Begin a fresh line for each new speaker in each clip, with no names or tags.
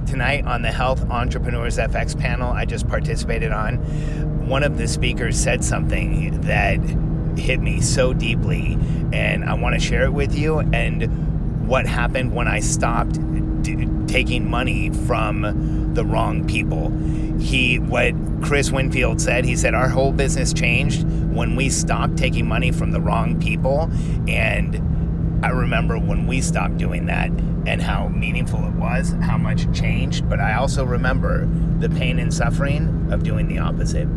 tonight on the Health Entrepreneurs FX panel I just participated on, one of the speakers said something that hit me so deeply, and I want to share it with you, and what happened when I stopped taking money from the wrong people. What Chris Winfield said, he said our whole business changed when we stopped taking money from the wrong people, and I remember when we stopped doing that and how meaningful it was, how much changed, but I also remember the pain and suffering of doing the opposite.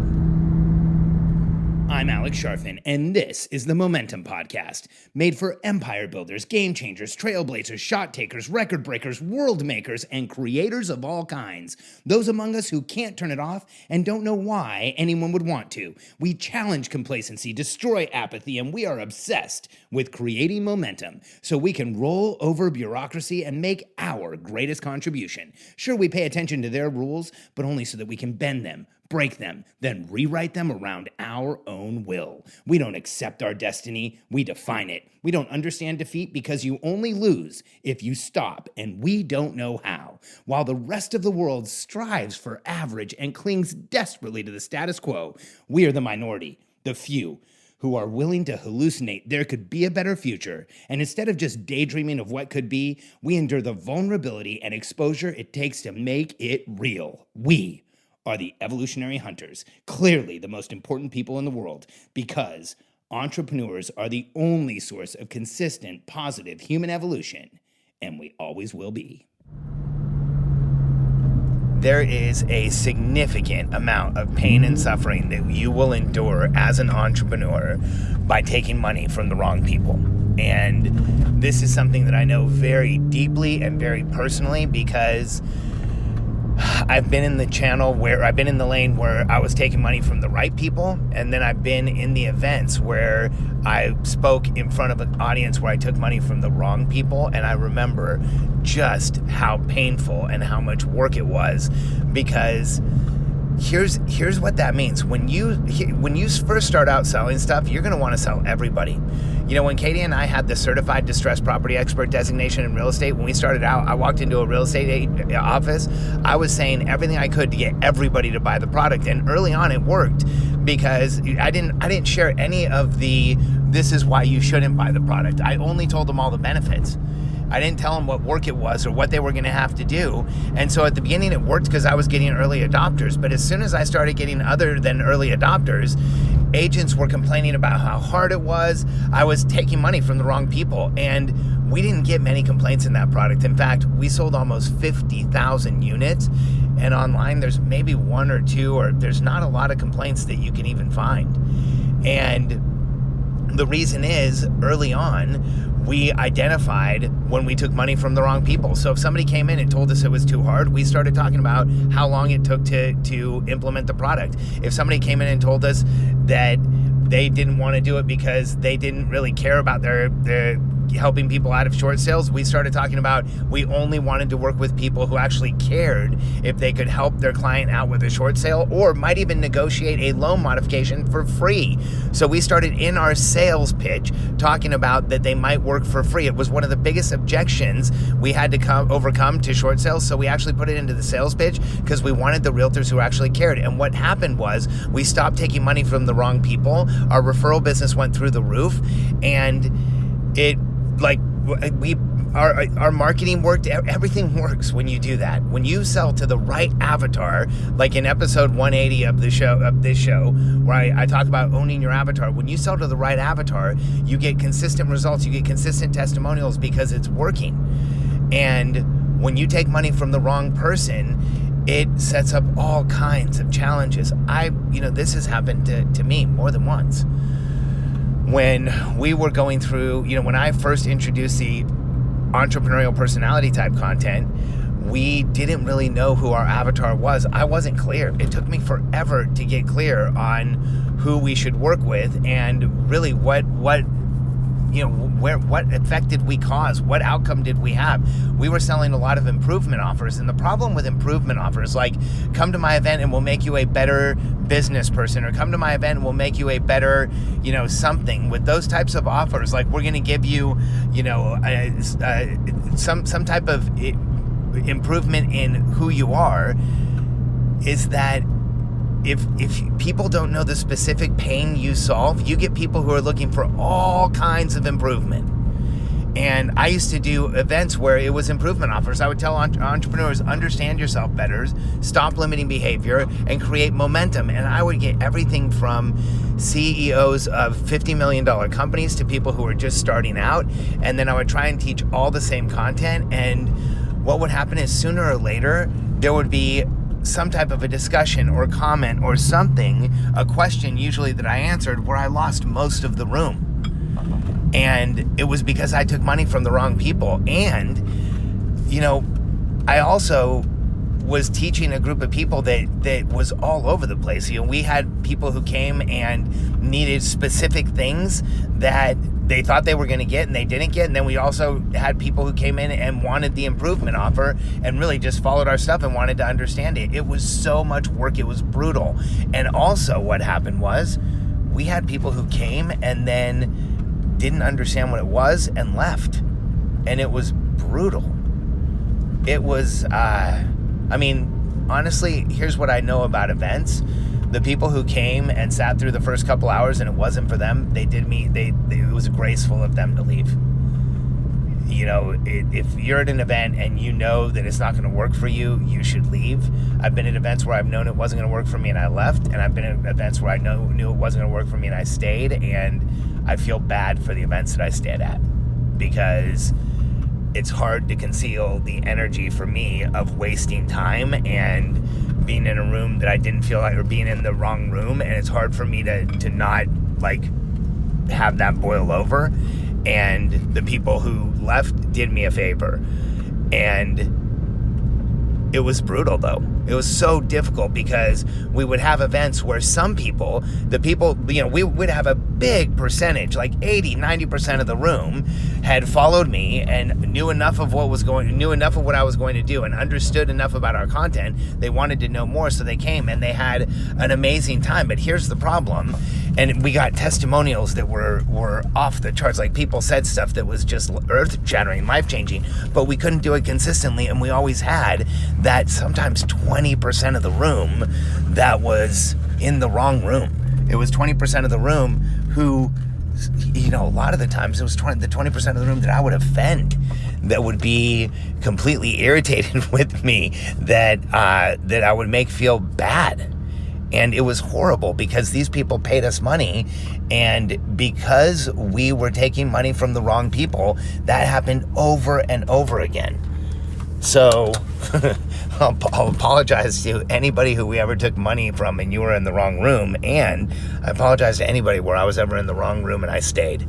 I'm Alex Sharfin, and this is the Momentum Podcast, made for empire builders, game changers, trailblazers, shot takers, record breakers, world makers, and creators of all kinds. Those among us who can't turn it off and don't know why anyone would want to. We challenge complacency, destroy apathy, and we are obsessed with creating momentum so we can roll over bureaucracy and make our greatest contribution. Sure, we pay attention to their rules, but only so that we can bend them, break them, then rewrite them around our own will. We don't accept our destiny, we define it. We don't understand defeat because you only lose if you stop, and we don't know how. While the rest of the world strives for average and clings desperately to the status quo, we are the minority, the few, who are willing to hallucinate there could be a better future, and instead of just daydreaming of what could be, we endure the vulnerability and exposure it takes to make it real. We are the evolutionary hunters, clearly the most important people in the world, because entrepreneurs are the only source of consistent, positive human evolution, and we always will be.
There is a significant amount of pain and suffering that you will endure as an entrepreneur by taking money from the wrong people. And this is something that I know very deeply and very personally because I've been in the lane where I was taking money from the right people, and then I've been in the events where I spoke in front of an audience where I took money from the wrong people, and I remember just how painful and how much work it was, because here's what that means. When you first start out selling stuff, you're going to want to sell everybody. You know, when Katie and I had the certified distressed property expert designation in real estate, when we started out, I walked into a real estate office. I was saying everything I could to get everybody to buy the product, and early on it worked because I didn't share any of this is why you shouldn't buy the product. I only told them all the benefits. I didn't tell them what work it was or what they were going to have to do. And so at the beginning it worked because I was getting early adopters. But as soon as I started getting other than early adopters, agents were complaining about how hard it was. I was taking money from the wrong people. And we didn't get many complaints in that product. In fact, we sold almost 50,000 units. And online there's maybe one or two, or there's not a lot of complaints that you can even find. And the reason is, early on, we identified when we took money from the wrong people. So if somebody came in and told us it was too hard, we started talking about how long it took to implement the product. If somebody came in and told us that they didn't want to do it because they didn't really care about their helping people out of short sales, we started talking about we only wanted to work with people who actually cared if they could help their client out with a short sale, or might even negotiate a loan modification for free. So we started in our sales pitch talking about that they might work for free. It was one of the biggest objections we had to overcome to short sales. So we actually put it into the sales pitch because we wanted the realtors who actually cared. And what happened was we stopped taking money from the wrong people. Our referral business went through the roof, and our marketing worked. Everything works when you do that. When you sell to the right avatar, like in episode 180 of this show, where I talk about owning your avatar. When you sell to the right avatar, you get consistent results. You get consistent testimonials because it's working. And when you take money from the wrong person, it sets up all kinds of challenges. This has happened to me more than once. When we were going through, when I first introduced the entrepreneurial personality type content, we didn't really know who our avatar was. I wasn't clear. It took me forever to get clear on who we should work with and really what effect did we cause? What outcome did we have? We were selling a lot of improvement offers, and the problem with improvement offers, like come to my event and we'll make you a better business person, or come to my event and we'll make you a better, something. With those types of offers, like we're going to give you, some type of improvement in who you are is that if people don't know the specific pain you solve, you get people who are looking for all kinds of improvement. And I used to do events where it was improvement offers. I would tell entrepreneurs, understand yourself better, stop limiting behavior, and create momentum. And I would get everything from CEOs of $50 million companies to people who are just starting out. And then I would try and teach all the same content. And what would happen is sooner or later, there would be some type of a discussion or comment or something, a question usually that I answered, where I lost most of the room. And it was because I took money from the wrong people. And, I also was teaching a group of people that was all over the place. We had people who came and needed specific things that they thought they were going to get and they didn't get. And then we also had people who came in and wanted the improvement offer and really just followed our stuff and wanted to understand it. It was so much work. It was brutal. And also what happened was we had people who came and then didn't understand what it was and left. And it was brutal. It was, honestly, here's what I know about events. The people who came and sat through the first couple hours and it wasn't for them, it was graceful of them to leave. If you're at an event and you know that it's not going to work for you, you should leave. I've been at events where I've known it wasn't going to work for me and I left. And I've been at events where I knew it wasn't going to work for me and I stayed. And I feel bad for the events that I stayed at because it's hard to conceal the energy for me of wasting time and being in a room that I didn't feel like, or being in the wrong room. And it's hard for me to not have that boil over. And the people who left did me a favor. And it was brutal though. It was so difficult because we would have events where some people, we would have a big percentage, like 80, 90% of the room had followed me and knew enough of what I was going to do and understood enough about our content. They wanted to know more, so they came and they had an amazing time. But here's the problem. And we got testimonials that were off the charts. Like people said stuff that was just earth-shattering, life-changing, but we couldn't do it consistently. And we always had that sometimes 20% of the room that was in the wrong room. It was 20% of the room who, a lot of the times it was the 20% of the room that I would offend, that would be completely irritated with me, that I would make feel bad. And it was horrible because these people paid us money, and because we were taking money from the wrong people, that happened over and over again. So I'll apologize to anybody who we ever took money from and you were in the wrong room, and I apologize to anybody where I was ever in the wrong room and I stayed.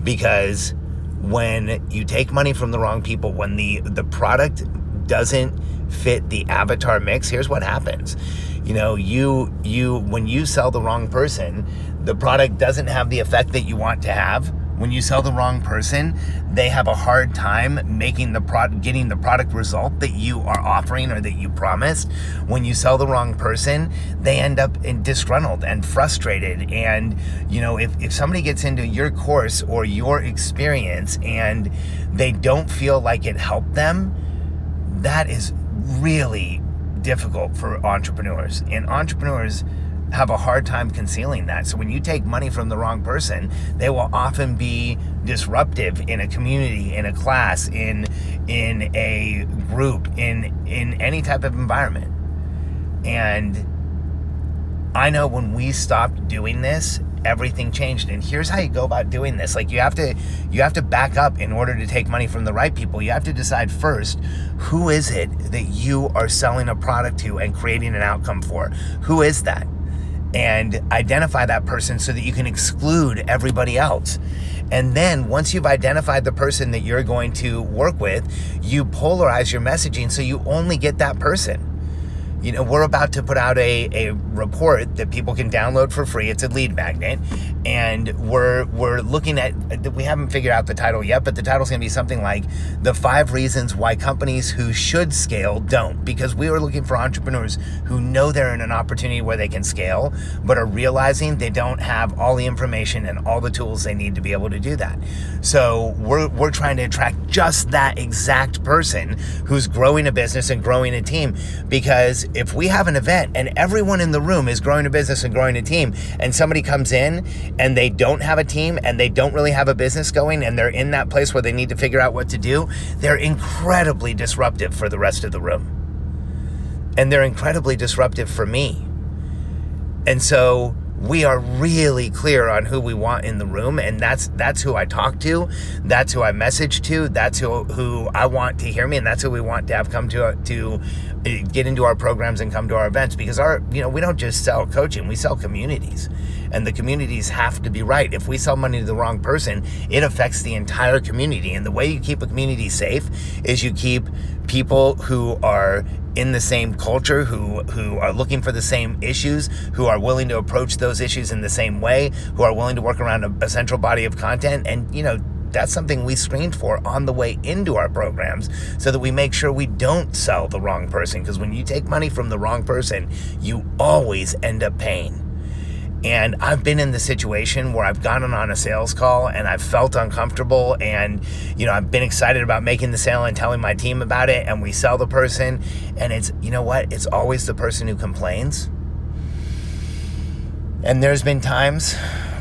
Because when you take money from the wrong people, when the product doesn't fit the avatar mix, here's what happens. When you sell the wrong person, the product doesn't have the effect that you want to have. When you sell the wrong person, they have a hard time getting the product result that you are offering or that you promised. When you sell the wrong person, they end up disgruntled and frustrated. And, if somebody gets into your course or your experience and they don't feel like it helped them, that is really difficult for entrepreneurs. And entrepreneurs have a hard time concealing that. So when you take money from the wrong person, they will often be disruptive in a community, in a class, in a group, in any type of environment. And I know when we stopped doing this, everything changed. And here's how you go about doing this. You have to back up in order to take money from the right people. You have to decide first, who is it that you are selling a product to and creating an outcome for? Who is that? And identify that person so that you can exclude everybody else. And then once you've identified the person that you're going to work with, you polarize your messaging so you only get that person. We're about to put out a report that people can download for free. It's a lead magnet. And we're looking at, we haven't figured out the title yet, but the title's going to be something like The 5 Reasons Why Companies Who Should Scale Don't. Because we are looking for entrepreneurs who know they're in an opportunity where they can scale, but are realizing they don't have all the information and all the tools they need to be able to do that. So we're trying to attract just that exact person who's growing a business and growing a team. Because if we have an event and everyone in the room is growing a business and growing a team, and somebody comes in and they don't have a team and they don't really have a business going, and they're in that place where they need to figure out what to do, they're incredibly disruptive for the rest of the room. And they're incredibly disruptive for me. And so we are really clear on who we want in the room, and that's who I talk to, that's who I message to, that's who I want to hear me, and that's who we want to have come to get into our programs and come to our events. Because we don't just sell coaching, we sell communities. And the communities have to be right. If we sell money to the wrong person, it affects the entire community. And the way you keep a community safe is you keep people who are in the same culture, who are looking for the same issues, who are willing to approach those issues in the same way, who are willing to work around a central body of content. And, that's something we screened for on the way into our programs, so that we make sure we don't sell the wrong person. Because when you take money from the wrong person, you always end up paying. And I've been in the situation where I've gotten on a sales call and I've felt uncomfortable, and I've been excited about making the sale and telling my team about it, and we sell the person, and it's always the person who complains. And there's been times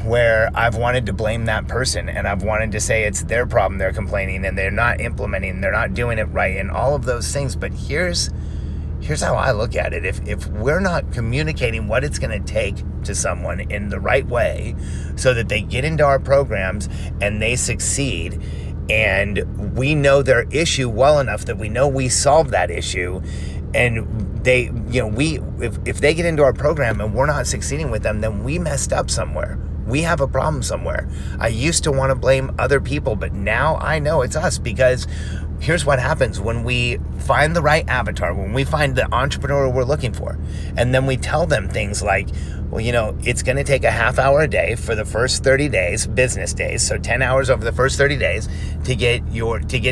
where I've wanted to blame that person, and I've wanted to say it's their problem, they're complaining and they're not implementing, they're not doing it right, and all of those things. But here's how I look at it. If we're not communicating what it's going to take to someone in the right way so that they get into our programs and they succeed, and we know their issue well enough that we know we solve that issue, and they, if they get into our program and we're not succeeding with them, then we messed up somewhere. We have a problem somewhere. I used to want to blame other people, but now I know it's us. Because here's what happens when we find the right avatar, when we find the entrepreneur we're looking for, and then we tell them things like, well, it's going to take a half hour a day for the first 30 days, business days, so 10 hours over the first 30 days to get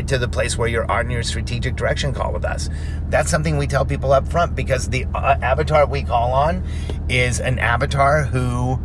to the place where you're on your strategic direction call with us. That's something we tell people up front, because the avatar we call on is an avatar who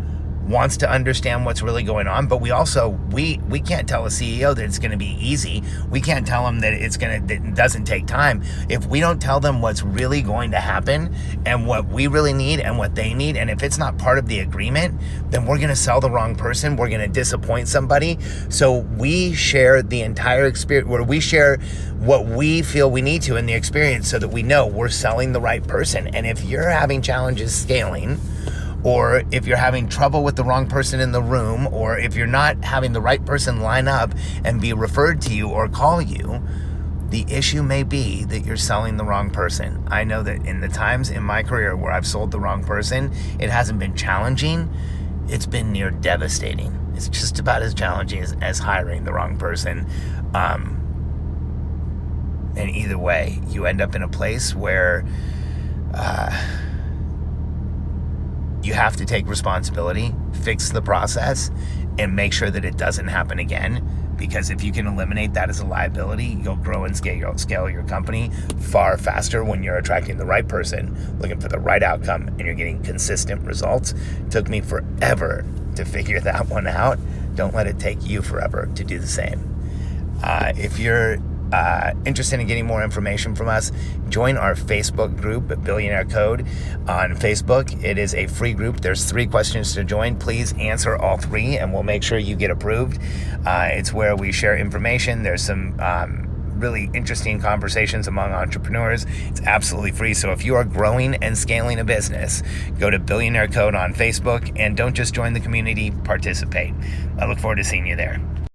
wants to understand what's really going on. But we also, we can't tell a CEO that it's going to be easy. We can't tell them that it doesn't take time. If we don't tell them what's really going to happen and what we really need and what they need, and if it's not part of the agreement, then we're going to sell the wrong person. We're going to disappoint somebody. So we share the entire experience, where we share what we feel we need to in the experience, so that we know we're selling the right person. And if you're having challenges scaling, or if you're having trouble with the wrong person in the room, or if you're not having the right person line up and be referred to you or call you, the issue may be that you're selling the wrong person. I know that in the times in my career where I've sold the wrong person, it hasn't been challenging. It's been near devastating. It's just about as challenging as hiring the wrong person. And either way, you end up in a place where you have to take responsibility, fix the process, and make sure that it doesn't happen again. Because if you can eliminate that as a liability, you'll grow and scale your company far faster when you're attracting the right person, looking for the right outcome, and you're getting consistent results. It took me forever to figure that one out. Don't let it take you forever to do the same. If you're interested in getting more information from us, join our Facebook group at Billionaire Code on Facebook. It is a free group. There's 3 questions to join. Please answer all 3 and we'll make sure you get approved. It's where we share information. There's some really interesting conversations among entrepreneurs. It's absolutely free. So if you are growing and scaling a business, go to Billionaire Code on Facebook, and don't just join the community, participate. I look forward to seeing you there.